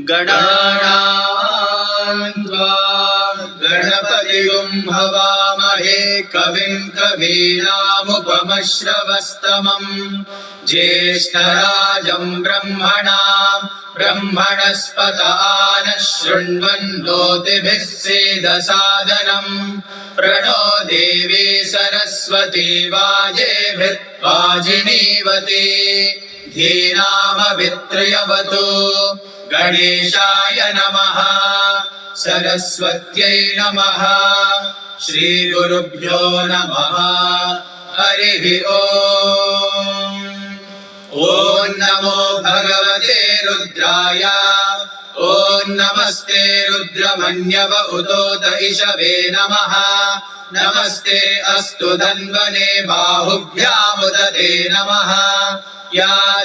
गणानां त्वा गणपतिगुं हवामहे कविं कवीनामुपमश्रवस्तमम् ज्येष्ठराजं ब्रह्मणस्पत नः शृण्वन्नोतिभिः सीदसादनम् प्रणो देवी सरस्वती वाजेभिर्वाजिनीवती धीनामभित्रयवतु गणेशाय नमः सरस्वत्यै नमः श्रीगुरुभ्यो नमः हरिः ओम् ॐ नमो भगवते रुद्राय ॐ नमस्ते रुद्रमन्यव उतोत इषवे नमः नमस्ते अस्तु धन्वने बाहुभ्यामुदते नमः या